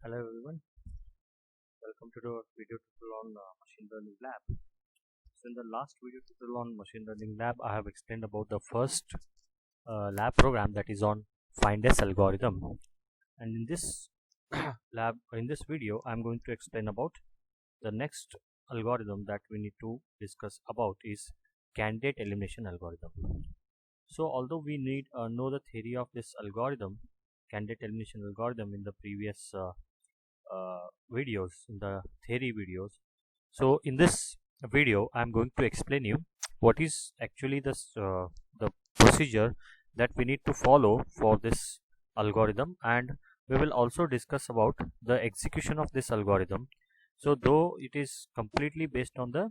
Hello everyone, welcome to the video tutorial on machine learning lab. So in the last video tutorial on machine learning lab, I have explained about the first lab program, that is on FindS algorithm. And in this video, I am going to explain about the next algorithm that we need to discuss about is candidate elimination algorithm. So although we need know the theory of this algorithm, candidate elimination algorithm, in the previous videos, in the theory videos, so in this video I am going to explain you what is actually the procedure that we need to follow for this algorithm, and we will also discuss about the execution of this algorithm. So though it is completely based on the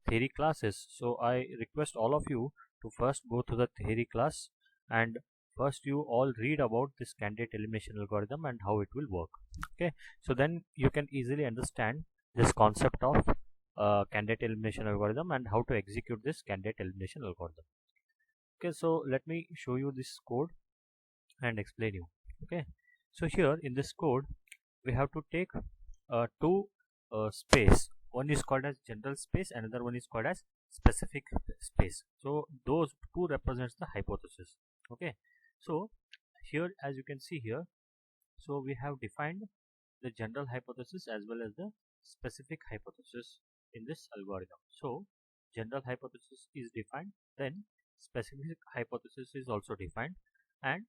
theory classes, so I request all of you to first go to the theory class, and first you all read about this candidate elimination algorithm and how it will work. Okay, so then you can easily understand this concept of candidate elimination algorithm and how to execute this candidate elimination algorithm. Okay, so let me show you this code and explain you. Okay, so here in this code we have to take two space. One is called as general space, another one is called as specific space. So those two represents the hypothesis. Okay, so here as you can see here, so we have defined the general hypothesis as well as the specific hypothesis in this algorithm. So general hypothesis is defined, then specific hypothesis is also defined, and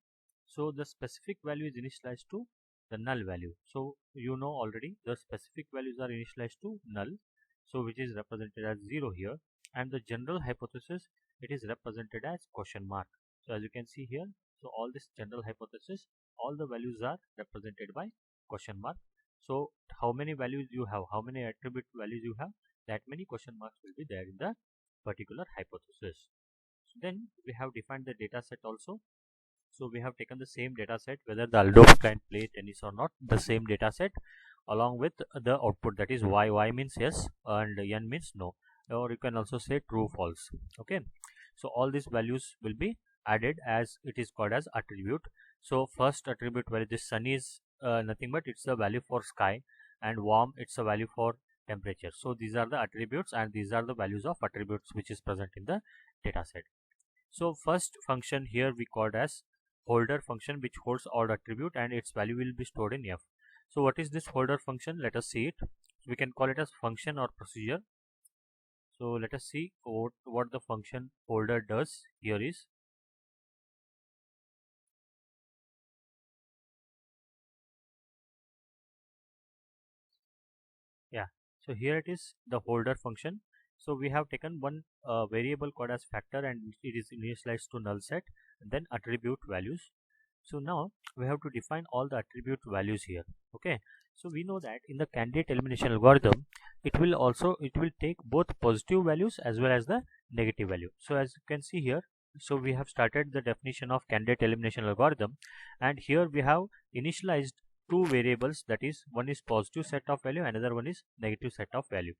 so the specific value is initialized to the null value. So you know already the specific values are initialized to null, so which is represented as 0 here, and the general hypothesis, it is represented as question mark. So as you can see here, so all this general hypothesis, all the values are represented by question mark. So how many values you have, how many attribute values you have, that many question marks will be there in the particular hypothesis. So then we have defined the data set also. So we have taken the same data set, whether the Aldolf can play tennis or not, the same data set along with the output, that is y means yes and n means no, or you can also say true false. Okay, so all these values will be added as it is called as attribute. So first attribute value, this sun is nothing but it's a value for sky, and warm, it's a value for temperature. So these are the attributes and these are the values of attributes which is present in the data set. So first function here we called as holder function, which holds all attribute and its value will be stored in f. So what is this holder function? Let us see it. We can call it as function or procedure. So let us see what the function holder does here is. Yeah, so here it is, the holder function. So we have taken one variable called as factor, and it is initialized to null set, and then attribute values. So now we have to define all the attribute values here. Okay, so we know that in the candidate elimination algorithm, it will take both positive values as well as the negative value. So as you can see here, so we have started the definition of candidate elimination algorithm, and here we have initialized two variables, that is one is positive set of value, another one is negative set of value.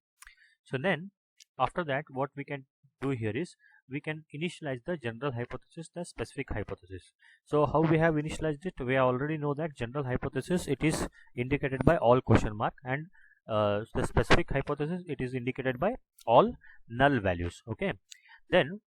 So then after that what we can do here is we can initialize the general hypothesis, the specific hypothesis. So how we have initialized it? We already know that general hypothesis, it is indicated by all question mark, and the specific hypothesis, it is indicated by all null values. Okay, then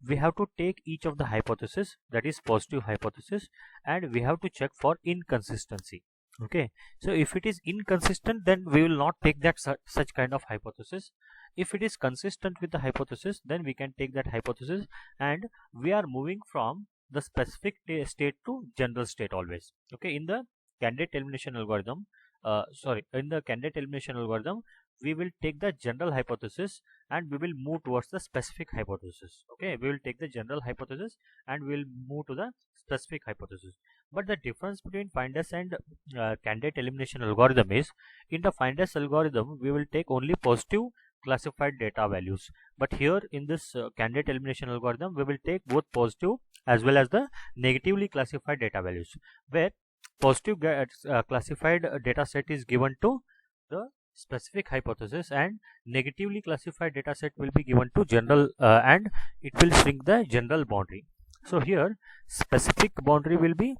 we have to take each of the hypothesis, that is positive hypothesis, and we have to check for inconsistency. Okay, so if it is inconsistent, then we will not take that such kind of hypothesis. If it is consistent with the hypothesis, then we can take that hypothesis, and we are moving from the specific state to general state always. Okay, in the candidate elimination algorithm, we will take the general hypothesis and we will move towards the specific hypothesis. Okay, we will take the general hypothesis and we will move to the specific hypothesis. But the difference between FindS and candidate elimination algorithm is, in the FindS algorithm we will take only positive classified data values, but here in this candidate elimination algorithm we will take both positive as well as the negatively classified data values, where positive classified data set is given to the specific hypothesis and negatively classified data set will be given to general, and it will shrink the general boundary. So here specific boundary will be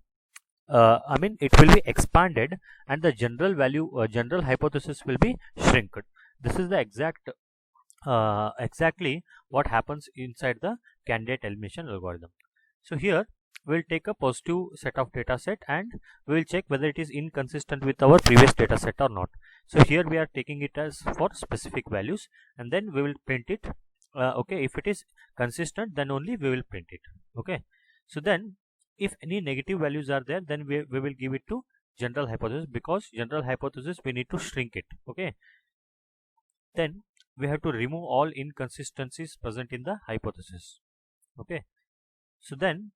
I mean it will be expanded, and the general value, general hypothesis will be shrinked. This is the exactly what happens inside the candidate elimination algorithm. So here we'll take a positive set of data set and we will check whether it is inconsistent with our previous data set or not. So here we are taking it as for specific values, and then we will print it. Okay, if it is consistent, then only we will print it. Okay, so then if any negative values are there, then we will give it to general hypothesis, because general hypothesis we need to shrink it. Okay, then we have to remove all inconsistencies present in the hypothesis. Okay, so then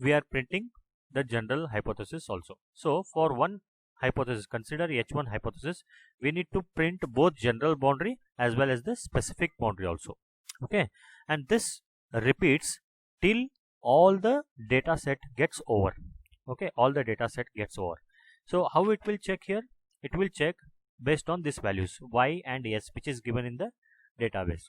we are printing the general hypothesis also. So for one hypothesis, consider H1 hypothesis, we need to print both general boundary as well as the specific boundary also. Okay, and this repeats till all the data set gets over. Okay, all the data set gets over. So how it will check here? It will check based on these values y and s, which is given in the database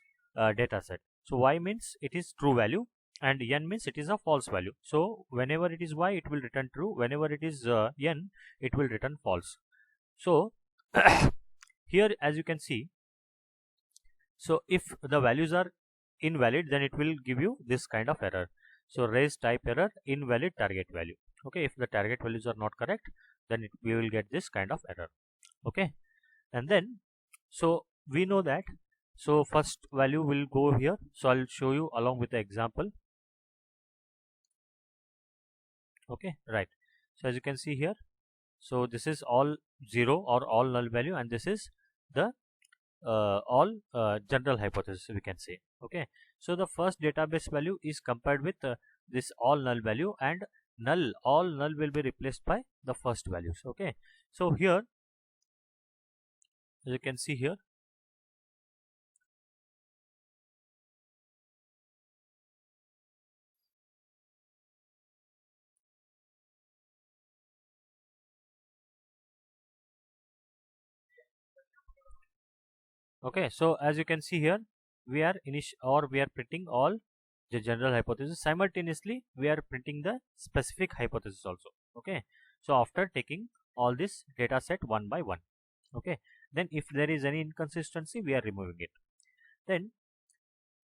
data set. So y means it is true value, and n means it is a false value. So whenever it is y, it will return true. Whenever it is n, it will return false. So here, as you can see, so if the values are invalid, then it will give you this kind of error. So raise type error, invalid target value. Okay, if the target values are not correct, then we will get this kind of error. Okay, and then so we know that, so first value will go here. So I'll show you along with the example. Okay, right. So as you can see here, so this is all 0 or all null value, and this is the all general hypothesis, we can say. Okay, so the first database value is compared with this all null value, and all null will be replaced by the first values. Okay, so here, as you can see here, okay, so as you can see here, we are printing all the general hypothesis. Simultaneously we are printing the specific hypothesis also. Okay, so after taking all this data set one by one. Okay, then if there is any inconsistency, we are removing it. Then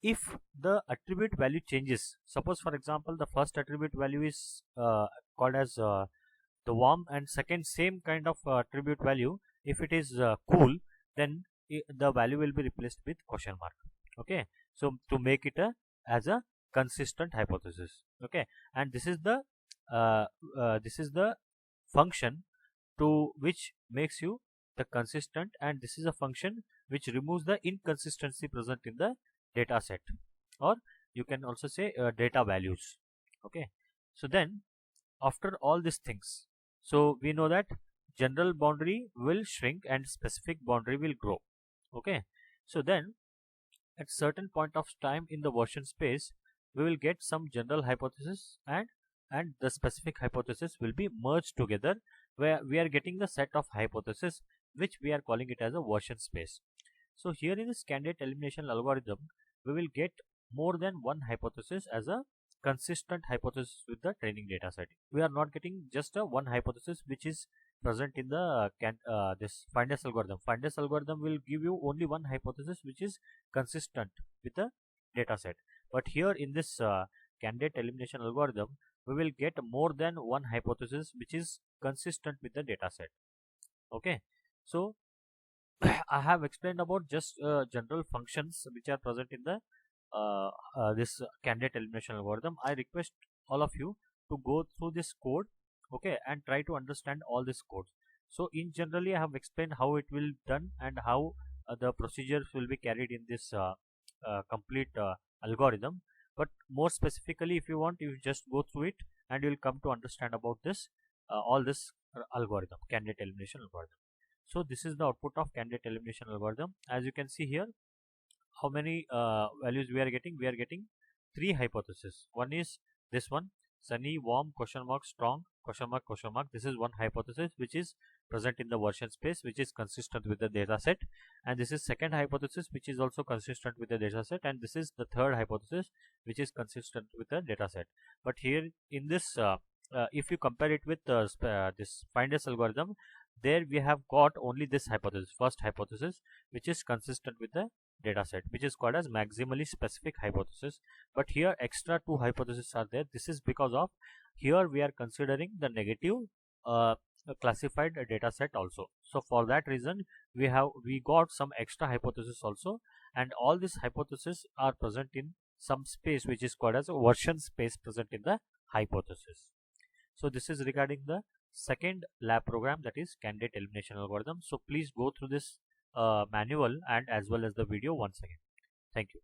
if the attribute value changes, suppose for example the first attribute value is called as the warm, and second same kind of attribute value, if it is cool, then the value will be replaced with question mark. Okay, so to make it as a consistent hypothesis. Okay, and this is the function to which makes you the consistent, and this is a function which removes the inconsistency present in the data set, or you can also say data values. Okay, so then after all these things, so we know that general boundary will shrink and specific boundary will grow. Okay, so then at certain point of time in the version space, we will get some general hypothesis, and the specific hypothesis will be merged together, where we are getting the set of hypothesis which we are calling it as a version space. So here in this candidate elimination algorithm, we will get more than one hypothesis as a consistent hypothesis with the training data set. We are not getting just a one hypothesis which is present in the this Findess algorithm. Findess algorithm will give you only one hypothesis which is consistent with the data set. But here in this candidate elimination algorithm, we will get more than one hypothesis which is consistent with the data set. Okay, so I have explained about just general functions which are present in the this candidate elimination algorithm. I request all of you to go through this code, okay, and try to understand all these codes. So in generally I have explained how it will done and how the procedures will be carried in this complete algorithm. But more specifically, if you want, you just go through it and you will come to understand about this all this algorithm, candidate elimination algorithm. So this is the output of candidate elimination algorithm. As you can see here, how many values we are getting? We are getting three hypotheses. One is this one, sunny, warm, question mark, strong, question mark, question mark. This is one hypothesis which is present in the version space, which is consistent with the data set. And this is second hypothesis which is also consistent with the data set. And this is the third hypothesis which is consistent with the data set. But here in this if you compare it with this finders algorithm, there we have got only this hypothesis, first hypothesis, which is consistent with the data set, which is called as maximally specific hypothesis. But here extra two hypotheses are there. This is because of here we are considering the negative classified data set also. So for that reason we got some extra hypothesis also, and all these hypotheses are present in some space which is called as a version space present in the hypothesis. So this is regarding the second lab program, that is candidate elimination algorithm. So please go through this manual and as well as the video once again. Thank you.